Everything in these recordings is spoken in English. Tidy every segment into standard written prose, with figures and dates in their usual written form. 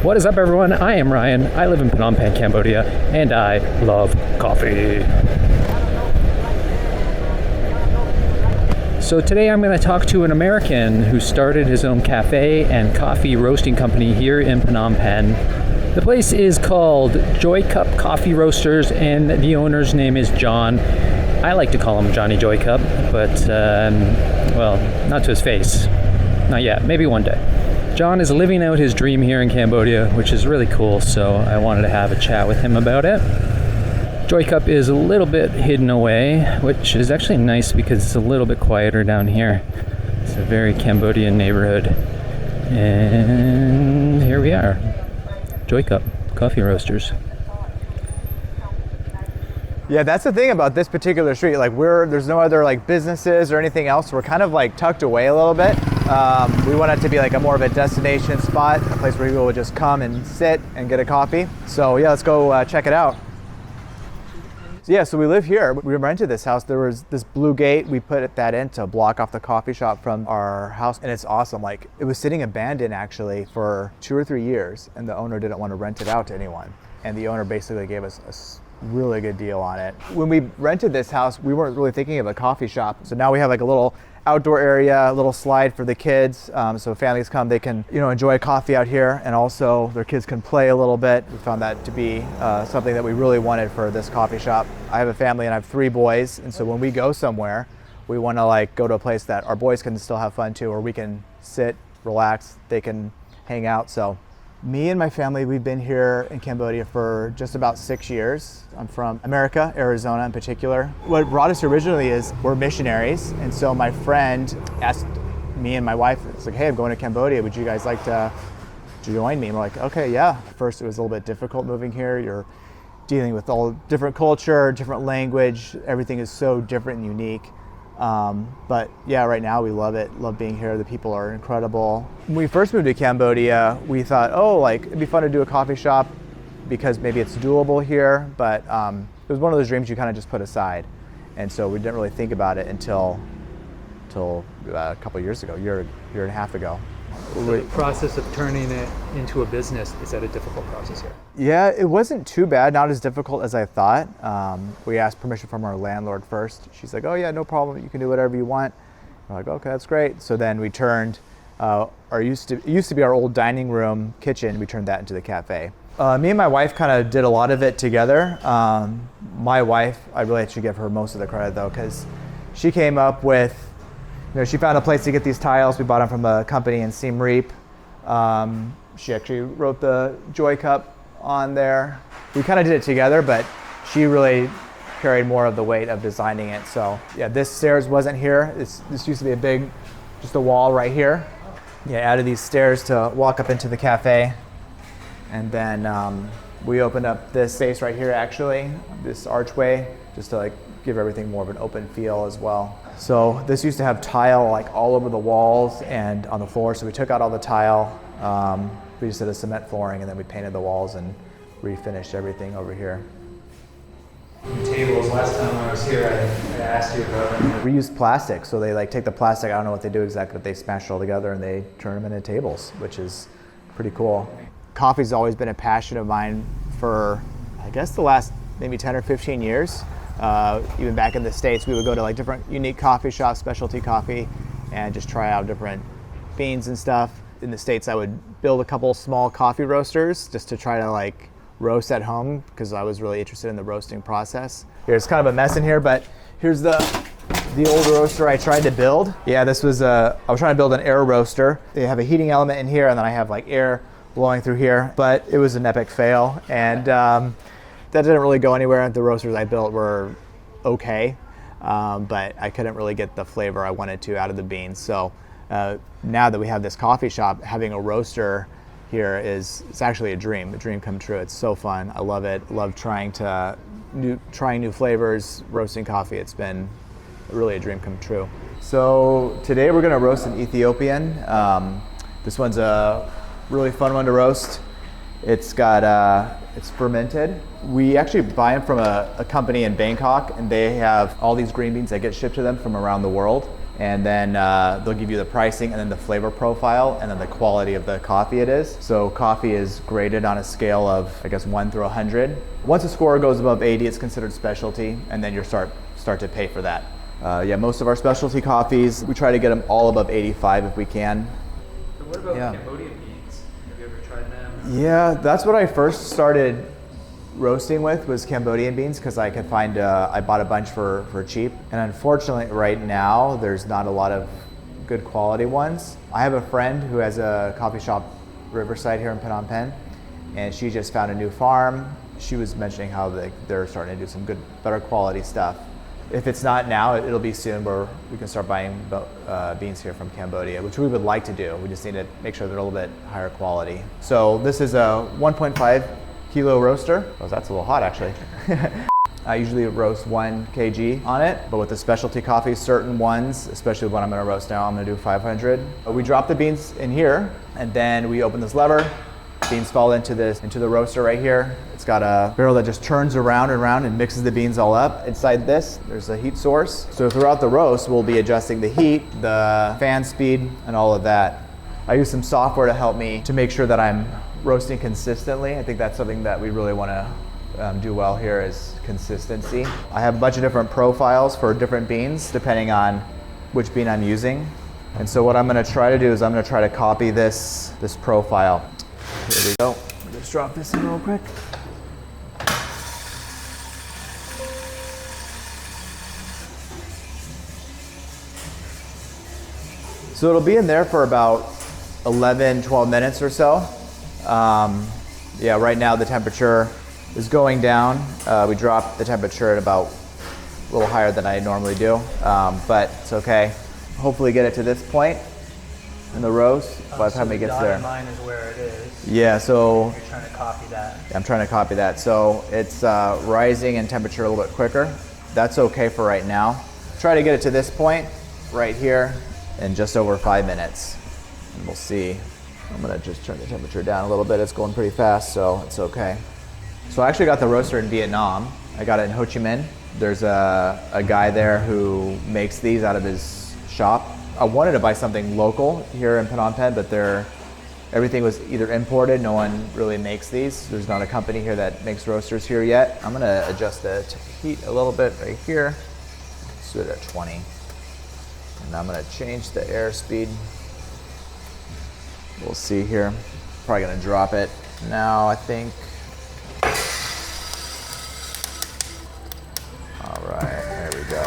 What is up, everyone? I am Ryan. I live in Phnom Penh, Cambodia, and I love coffee. So today I'm going to talk to an American who started his own cafe and coffee roasting company here in Phnom Penh. The place is called Joycup Coffee Roasters, and the owner's name is John. I like to call him Johnny Joycup, but, well, not to his face. Not yet. Maybe one day. John is living out his dream here in Cambodia, which is really cool, so I wanted to have a chat with him about it. Joycup is a little bit hidden away, which is actually nice because it's a little bit quieter down here. It's a very Cambodian neighborhood. And here we are. Joycup Coffee Roasters. Yeah, that's the thing about this particular street. Like, there's no other like businesses or anything else. We're kind of like tucked away a little bit. We want it to be like a more of a destination spot, a place where people would just come and sit and get a coffee. So yeah, let's go check it out. So we live here. We rented this house. There was this blue gate. We put that in to block off the coffee shop from our house, and it's awesome. Like, it was sitting abandoned actually for 2 or 3 years, and the owner didn't want to rent it out to anyone. And the owner basically gave us a really good deal on it. When we rented this house, we weren't really thinking of a coffee shop. So now we have like a little outdoor area, a little slide for the kids. So families come, they can, enjoy coffee out here, and also their kids can play a little bit. We found that to be something that we really wanted for this coffee shop. I have a family and I have 3 boys. And so when we go somewhere, we want to like go to a place that our boys can still have fun too, or we can sit, relax, they can hang out. So me and my family, we've been here in Cambodia for just about 6 years. I'm from America, Arizona in particular. What brought us originally is we're missionaries. And so my friend asked me and my wife, it's like, hey, I'm going to Cambodia. Would you guys like to join me? And we're like, okay, yeah. First, it was a little bit difficult moving here. You're dealing with all different culture, different language. Everything is so different and unique. But yeah, right now we love it. Love being here. The people are incredible. When we first moved to Cambodia, we thought, it'd be fun to do a coffee shop because maybe it's doable here. But it was one of those dreams you kind of just put aside. And so we didn't really think about it until a couple of years ago, year and a half ago. So the process of turning it into a business, is that a difficult process here? Yeah, it wasn't too bad, not as difficult as I thought. We asked permission from our landlord first. She's like, oh yeah, no problem, you can do whatever you want. We're like, okay, that's great. So then we turned, it used to be our old dining room kitchen, we turned that into the cafe. Me and my wife kind of did a lot of it together. My wife, I really should give her most of the credit though, because she came up with, she found a place to get these tiles. We bought them from a company in Siem Reap. She actually wrote the Joycup on there. We kind of did it together, but she really carried more of the weight of designing it. So yeah, this stairs wasn't here. This used to be just a wall right here. Yeah, added these stairs to walk up into the cafe. And then we opened up this space right here, actually, this archway, just to like give everything more of an open feel as well. So this used to have tile like all over the walls and on the floor, so we took out all the tile. We just did a cement flooring, and then we painted the walls and refinished everything over here. The tables, last time I was here, I asked you about them. We used plastic, so they like take the plastic, I don't know what they do exactly, but they smash it all together and they turn them into tables, which is pretty cool. Coffee's always been a passion of mine for, I guess, the last maybe 10 or 15 years. Even back in the States, we would go to like different unique coffee shops, specialty coffee, and just try out different beans and stuff. In the States, I would build a couple small coffee roasters just to try to like roast at home because I was really interested in the roasting process. Here's kind of a mess in here, but here's the old roaster I tried to build. Yeah, I was trying to build an air roaster. They have a heating element in here, and then I have like air blowing through here, but it was an epic fail, and that didn't really go anywhere. The roasters I built were okay, but I couldn't really get the flavor I wanted to out of the beans. So now that we have this coffee shop, having a roaster here it's actually a dream come true. It's so fun. I love it. Love trying new flavors, roasting coffee. It's been really a dream come true. So today we're gonna roast an Ethiopian. This one's a really fun one to roast. It's fermented. We actually buy them from a company in Bangkok, and they have all these green beans that get shipped to them from around the world. and then they'll give you the pricing and then the flavor profile and then the quality of the coffee it is. So coffee is graded on a scale of, I guess, 1 through 100. Once a score goes above 80, it's considered specialty, and then you start to pay for that. Yeah, most of our specialty coffees, we try to get them all above 85 if we can. So what about Cambodian beans? Have you ever tried them? Yeah, that's what I first started roasting with, was Cambodian beans, because I could find, I bought a bunch for cheap. And unfortunately right now, there's not a lot of good quality ones. I have a friend who has a coffee shop Riverside here in Phnom Penh, and she just found a new farm. She was mentioning how they're starting to do some good, better quality stuff. If it's not now, it'll be soon where we can start buying beans here from Cambodia, which we would like to do. We just need to make sure they're a little bit higher quality. So this is a 1.5 kilo roaster. Oh, that's a little hot actually. I usually roast 1 kg on it, but with the specialty coffee, certain ones, especially the one I'm gonna roast now, I'm gonna do 500. We drop the beans in here, and then we open this lever. Beans fall into the roaster right here. It's got a barrel that just turns around and around and mixes the beans all up. Inside this, there's a heat source. So throughout the roast, we'll be adjusting the heat, the fan speed, and all of that. I use some software to help me to make sure that I'm roasting consistently. I think that's something that we really want to do well here, is consistency. I have a bunch of different profiles for different beans depending on which bean I'm using. And so what I'm going to try to do is I'm going to try to copy this profile. Here we go. Just drop this in real quick. So it'll be in there for about 11, 12 minutes or so. Yeah, right now the temperature is going down. We dropped the temperature at about a little higher than I normally do, but it's okay. Hopefully get it to this point in the roast by the time it gets there. Line is where it is. Yeah, so You're trying to copy that. I'm trying to copy that. So it's rising in temperature a little bit quicker. That's okay for right now. Try to get it to this point right here in just over 5 minutes. And we'll see. I'm gonna just turn the temperature down a little bit. It's going pretty fast, so it's okay. So I actually got the roaster in Vietnam. I got it in Ho Chi Minh. There's a guy there who makes these out of his shop. I wanted to buy something local here in Phnom Penh, but everything was either imported. No one really makes these. There's not a company here that makes roasters here yet. I'm gonna adjust the heat a little bit right here. Let's do it at 20. And I'm gonna change the air speed. We'll see here. Probably gonna drop it now, I think. All right, there we go.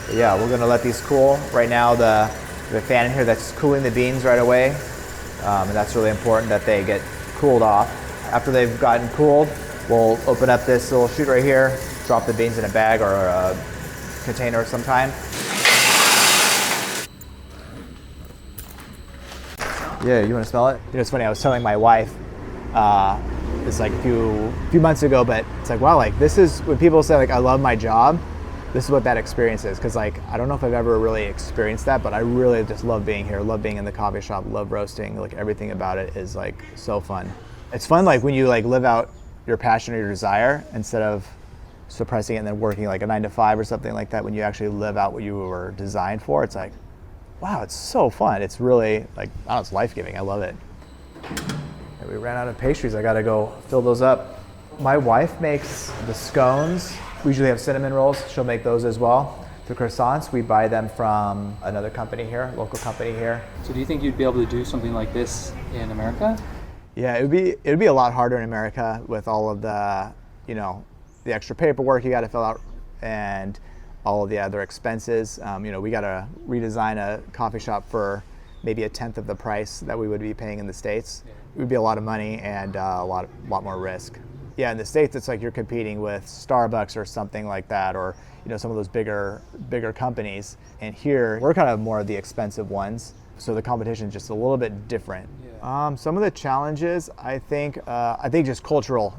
But yeah, we're gonna let these cool. Right now, the fan in here that's cooling the beans right away, and that's really important that they get cooled off. After they've gotten cooled, we'll open up this little chute right here, drop the beans in a bag or a container of some kind. Yeah, you want to smell it? You know, it's funny. I was telling my wife, it's like a few months ago, but it's like, wow, like this is when people say like I love my job. This is what that experience is, because like I don't know if I've ever really experienced that, but I really just love being here, love being in the coffee shop, love roasting. Like everything about it is like so fun. It's fun like when you like live out your passion or your desire instead of suppressing it and then working like a 9 to 5 or something like that. When you actually live out what you were designed for, it's like, wow, it's so fun. It's really like, I don't know, it's life-giving. I love it. And we ran out of pastries. I gotta go fill those up. My wife makes the scones. We usually have cinnamon rolls. She'll make those as well. The croissants, we buy them from another company here, local company here. So do you think you'd be able to do something like this in America? Yeah, it'd be a lot harder in America with all of the, you know, the extra paperwork you gotta fill out and all of the other expenses. You know, we gotta redesign a coffee shop for maybe 1/10 of the price that we would be paying in the States. Yeah. It would be a lot of money and a lot more risk. Yeah, in the States, it's like you're competing with Starbucks or something like that, or you know, some of those bigger companies. And here, we're kind of more of the expensive ones, so the competition is just a little bit different. Yeah. Some of the challenges, I think just cultural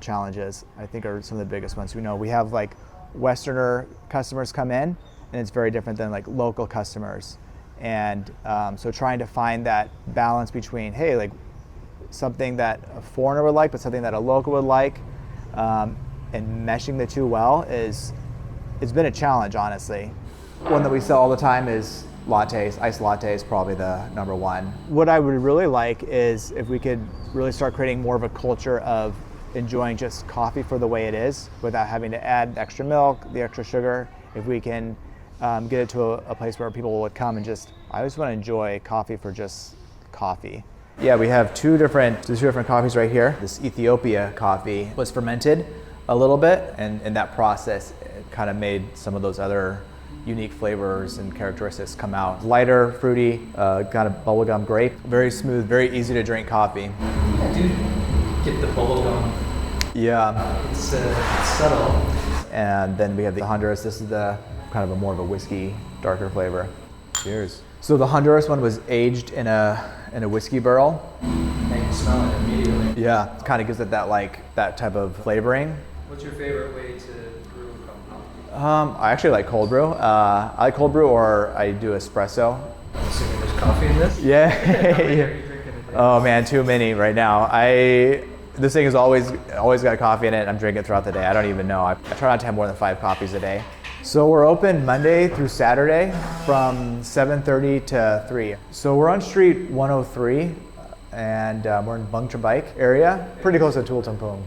challenges, I think are some of the biggest ones. We know we have like Westerner customers come in, and it's very different than like local customers. And so trying to find that balance between, hey, like something that a foreigner would like, but something that a local would like, and meshing the two well is it's been a challenge, honestly. One that we sell all the time is lattes. Iced lattes, probably the number one. What I would really like is if we could really start creating more of a culture of enjoying just coffee for the way it is without having to add the extra milk, the extra sugar. If we can get it to a place where people would come and just, I just want to enjoy coffee for just coffee. Yeah, we have two different coffees right here. This Ethiopia coffee was fermented a little bit, and in that process, it kind of made some of those other unique flavors and characteristics come out. Lighter, fruity, kind of bubblegum grape. Very smooth, very easy to drink coffee. Yeah, dude, get the bubblegum. Yeah. It's subtle. And then we have the Honduras. This is the kind of more of a whiskey, darker flavor. Cheers. So the Honduras one was aged in a whiskey barrel. And you smell it immediately. Yeah, it kind of gives it that type of flavoring. What's your favorite way to brew coffee? I actually like cold brew. I like cold brew, or I do espresso. I'm assuming there's coffee in this? Yeah. How many are you drinking a day? Oh man, too many right now. This thing has always got coffee in it. I'm drinking it throughout the day. I don't even know. I try not to have more than 5 coffees a day. So we're open Monday through Saturday from 7:30 to 3. So we're on Street 103, and we're in Bang Trabike area, pretty close to Tultumpung,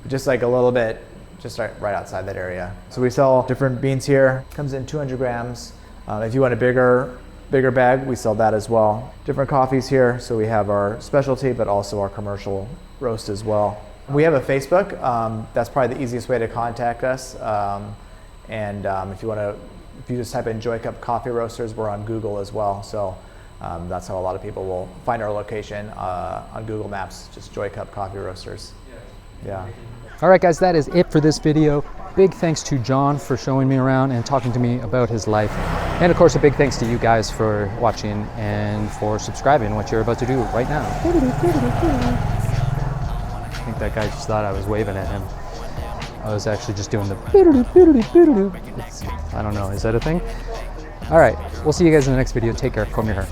just like a little bit, just right outside that area. So we sell different beans here. Comes in 200 grams. If you want a bigger bag, we sell that as well. Different coffees here. So we have our specialty, but also our commercial roast as well. We have a Facebook. That's probably the easiest way to contact us. If you just type in Joycup Coffee Roasters, we're on Google as well. So that's how a lot of people will find our location on Google Maps, just Joycup Coffee Roasters. Yeah. All right, guys, that is it for this video. Big thanks to John for showing me around and talking to me about his life. And of course, a big thanks to you guys for watching and for subscribing, what you're about to do right now. I think that guy just thought I was waving at him. I was actually just doing the I don't know, is that a thing? All right, we'll see you guys in the next video. Take care, comb your hair.